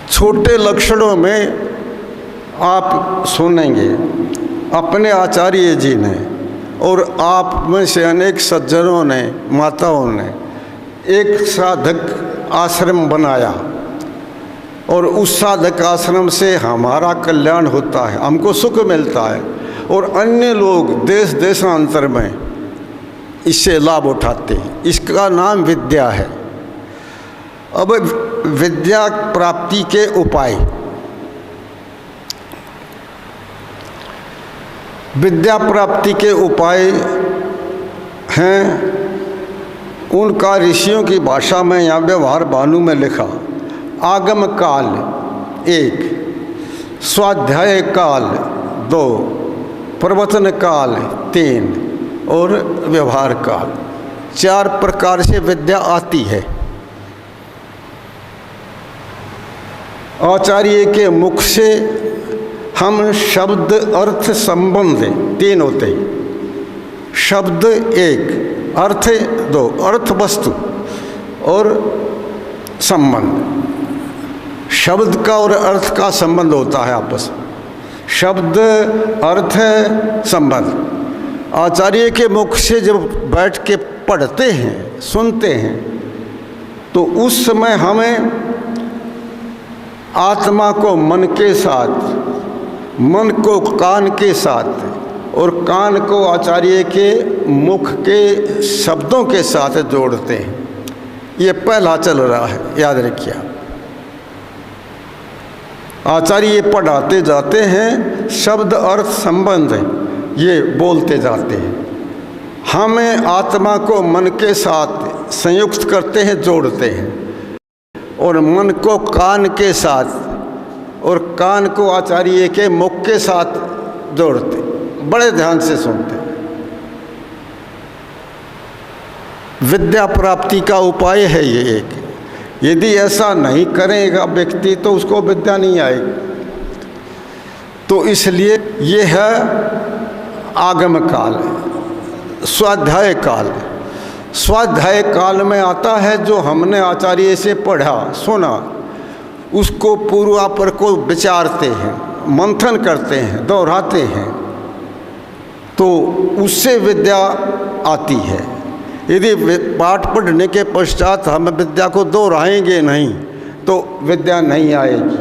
छोटे लक्षणों में आप सुनेंगे अपने आचार्य जी ने और आप में से अनेक सज्जनों ने, माताओं ने एक साधक आश्रम बनाया और उस साधक आश्रम से हमारा कल्याण होता है, हमको सुख मिलता है और अन्य लोग देश देशांतर में इससे लाभ उठाते हैं। इसका नाम विद्या है। अब विद्या प्राप्ति के उपाय, विद्या प्राप्ति के उपाय हैं, उनका ऋषियों की भाषा में या व्यवहार भानु में लिखा। आगम काल 1, स्वाध्याय काल 2, प्रवचन काल 3 और व्यवहार काल। 4 प्रकार से विद्या आती है। आचार्य के मुख से हम शब्द अर्थ संबंध 3 होते हैं। शब्द 1, अर्थ 2, अर्थ वस्तु और संबंध। शब्द का और अर्थ का संबंध होता है आपस में। शब्द अर्थ संबंध। आचार्य के मुख से जब बैठ के पढ़ते हैं, सुनते हैं, तो उस समय हमें आत्मा को मन के साथ, मन को कान के साथ और कान को आचार्य के मुख के शब्दों के साथ जोड़ते हैं। ये पहला चल रहा है, याद रखिए। आचार्य पढ़ाते जाते हैं, शब्द अर्थ संबंध ये बोलते जाते हैं। हमें आत्मा को मन के साथ संयुक्त करते हैं, जोड़ते हैं, और मन को कान के साथ और कान को आचार्य के मुख के साथ जोड़ते, बड़े ध्यान से सुनते। विद्या प्राप्ति का उपाय है ये एक। यदि ऐसा नहीं करेगा व्यक्ति तो उसको विद्या नहीं आएगी। तो इसलिए ये है आगम काल, स्वाध्याय काल। स्वाध्याय काल में आता है जो हमने आचार्य से पढ़ा सुना, उसको पूर्वापर को विचारते हैं, मंथन करते हैं, दोहराते हैं, तो उससे विद्या आती है। यदि पाठ पढ़ने के पश्चात हम विद्या को दोहराएंगे नहीं तो विद्या नहीं आएगी।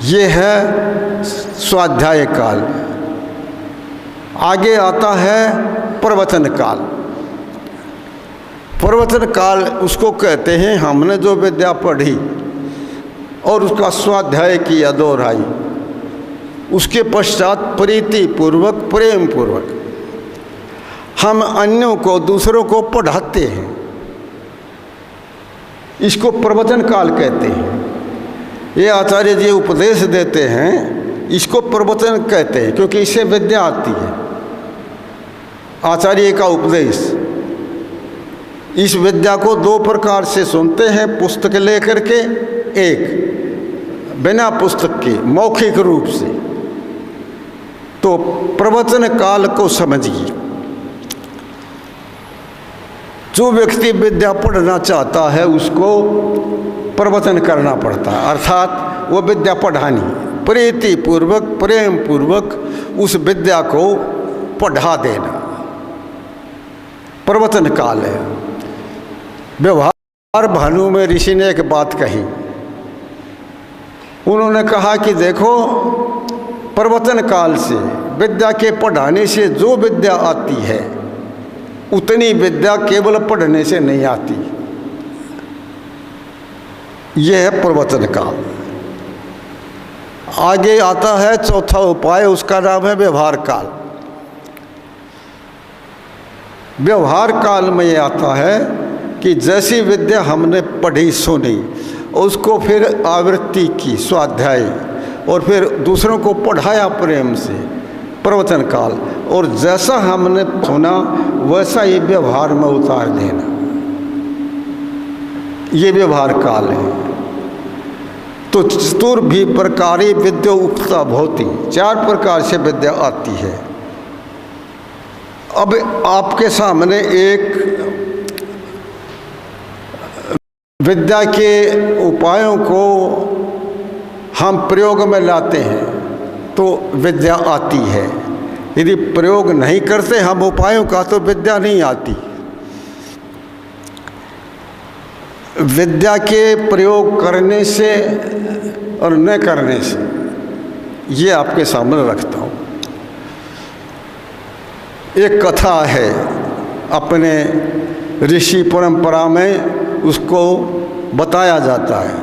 ये है स्वाध्याय काल। आगे आता है प्रवचन काल। प्रवचन काल उसको कहते हैं हमने जो विद्या पढ़ी और उसका स्वाध्याय किया, दोहराई, उसके पश्चात प्रीति पूर्वक, प्रेम पूर्वक हम अन्यों को, दूसरों को पढ़ाते हैं। इसको प्रवचन काल कहते हैं। ये आचार्य जी उपदेश देते हैं, इसको प्रवचन कहते हैं, क्योंकि इससे विद्या आती है। आचार्य का उपदेश, इस विद्या को 2 प्रकार से सुनते हैं, पुस्तक लेकर के, एक बिना पुस्तक के मौखिक रूप से। तो प्रवचन काल को समझिए। जो व्यक्ति विद्या पढ़ना चाहता है उसको प्रवचन करना पड़ता है, अर्थात वो विद्या पढ़ानी, प्रीति पूर्वक, प्रेम पूर्वक उस विद्या को पढ़ा देना, प्रवचन काल है। व्यवहार भानु में ऋषि ने एक बात कही। उन्होंने कहा कि देखो, प्रवचन काल से, विद्या के पढ़ाने से जो विद्या आती है उतनी विद्या केवल पढ़ने से नहीं आती। यह है प्रवचन काल। आगे आता है चौथा उपाय, उसका नाम है व्यवहार काल। व्यवहार काल में ये आता है कि जैसी विद्या हमने पढ़ी सुनी, उसको फिर आवृत्ति की, स्वाध्याय, और फिर दूसरों को पढ़ाया प्रेम से, प्रवचन काल, और जैसा हमने सुना वैसा ही व्यवहार में उतार देना, ये व्यवहार काल है। तो चतुर्भी प्रकारी विद्या उक्ता भवति, 4 प्रकार से विद्या आती है। अब आपके सामने एक विद्या के उपायों को हम प्रयोग में लाते हैं तो विद्या आती है। यदि प्रयोग नहीं करते हम उपायों का तो विद्या नहीं आती। विद्या के प्रयोग करने से और न करने से ये आपके सामने रखता हूँ। एक कथा है अपने ऋषि परंपरा में, उसको बताया जाता है।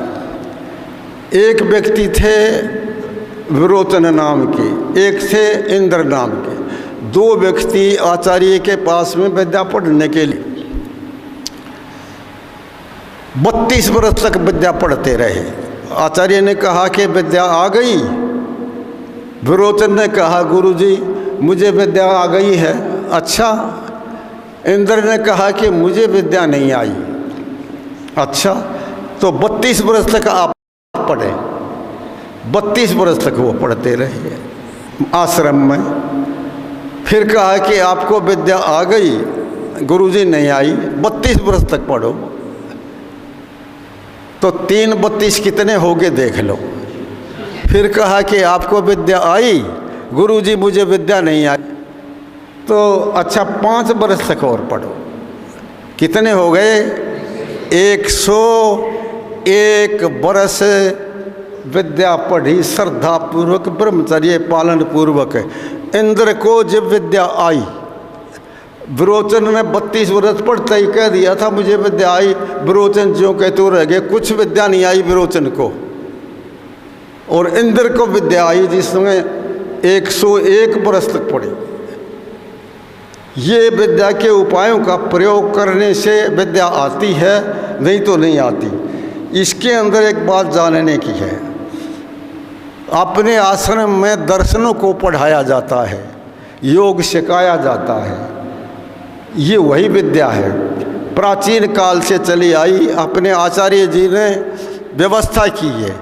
एक व्यक्ति थे विरोचन नाम के, एक थे इंद्र नाम के। दो व्यक्ति आचार्य के पास में विद्या पढ़ने के लिए 32 वर्ष तक विद्या पढ़ते रहे। आचार्य ने कहा कि विद्या आ गई। विरोचन ने कहा गुरुजी मुझे विद्या आ गई है। अच्छा। इंद्र ने कहा कि मुझे विद्या नहीं आई। अच्छा। तो 32 वर्ष तक आप पढ़े। 32 वर्ष तक वो पढ़ते रहे आश्रम में। फिर कहा कि आपको विद्या आ गई, गुरुजी नहीं आई, 32 वर्ष तक पढ़ो। तो 3 32 कितने हो गए देख लो। फिर कहा कि आपको विद्या आई, गुरुजी मुझे विद्या नहीं आई। तो अच्छा 5 वर्ष तक और पढ़ो। कितने हो गए? 101 वर्ष विद्या पढ़ी श्रद्धा पूर्वक, ब्रह्मचर्य पालन पूर्वक। इंद्र को जब विद्या आई, विरोचन ने 32 वर्ष पढ़ते ही कह दिया था मुझे विद्या आई। विरोचन ज्यों कहते रह गए, कुछ विद्या नहीं आई विरोचन को। और इंद्र को विद्या आई जिसमें 101 वर्ष तक पढ़ी। ये विद्या के उपायों का प्रयोग करने से विद्या आती है, नहीं तो नहीं आती। इसके अंदर एक बात जानने की है। अपने आश्रम में दर्शनों को पढ़ाया जाता है, योग सिखाया जाता है। ये वही विद्या है, प्राचीन काल से चली आई। अपने आचार्य जी ने व्यवस्था की है।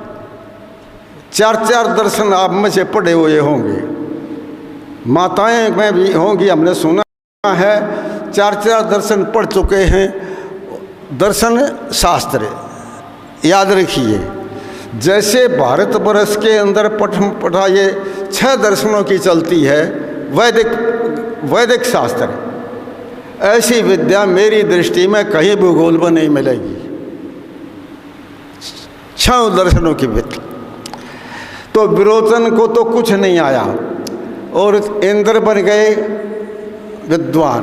4 दर्शन आप में से पढ़े हुए होंगे, माताएं में भी होंगी, हमने सुना है। 4 दर्शन पढ़ चुके हैं। दर्शन शास्त्र याद रखिए। जैसे भारतवर्ष के अंदर पढ़ाए 6 दर्शनों की चलती है, वैदिक शास्त्र, ऐसी विद्या मेरी दृष्टि में कहीं भूगोल में नहीं मिलेगी। 6 दर्शनों की विद्या। तो विरोचन को तो कुछ नहीं आया और इंद्र बन गए विद्वान।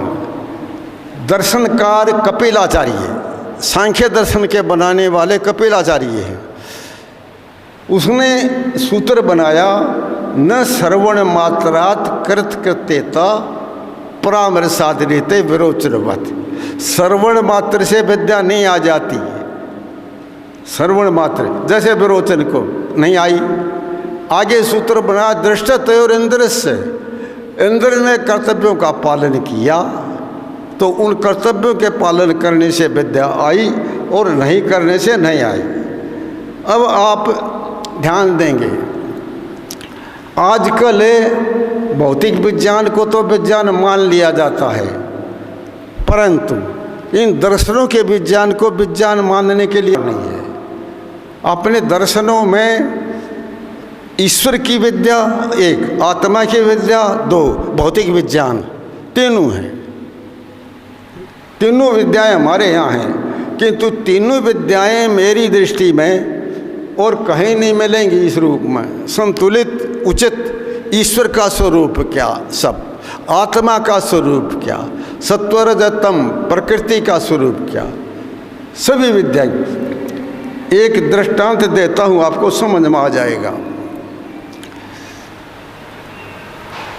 दर्शनकार कपिलाचार्य, सांख्य दर्शन के बनाने वाले कपिलाचार्य हैं। उसने सूत्र बनाया, न श्रवण मात्रात कृत कृत्यता परामर्शादृते विरोचनवत। श्रवण मात्र से विद्या नहीं आ जाती। श्रवण मात्र जैसे विरोचन को नहीं आई। आगे सूत्र बना दृष्टतः और इंद्र से। इंद्र ने कर्तव्यों का पालन किया तो उन कर्तव्यों के पालन करने से विद्या आई और नहीं करने से नहीं आई। अब आप ध्यान देंगे, आजकल भौतिक विज्ञान को तो विज्ञान मान लिया जाता है, परंतु इन दर्शनों के विज्ञान को विज्ञान मानने के लिए नहीं है। अपने दर्शनों में ईश्वर की विद्या 1, आत्मा की विद्या 2, भौतिक विज्ञान, तीनों हैं। तीनों विद्याएं हमारे यहाँ हैं, किंतु तीनों विद्याएं मेरी दृष्टि में और कहीं नहीं मिलेंगी इस रूप में। संतुलित उचित ईश्वर का स्वरूप क्या, सब आत्मा का स्वरूप क्या, सत्वरजतम प्रकृति का स्वरूप क्या, सभी विद्याएं। एक दृष्टांत देता हूँ, आपको समझ में आ जाएगा।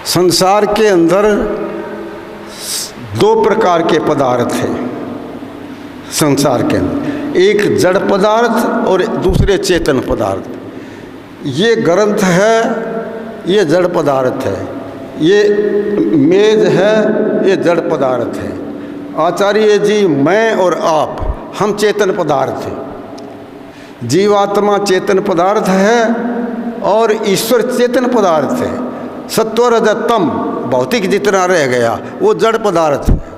संसार के अंदर 2 प्रकार के पदार्थ हैं। संसार के अंदर एक जड़ पदार्थ और दूसरे चेतन पदार्थ। ये ग्रंथ है, ये जड़ पदार्थ है। ये मेज है, ये जड़ पदार्थ है। आचार्य जी, मैं और आप, हम चेतन पदार्थ हैं। जीवात्मा चेतन पदार्थ है और ईश्वर चेतन पदार्थ है। सत्व रजतम भौतिक जितना रह गया वो जड़ पदार्थ है।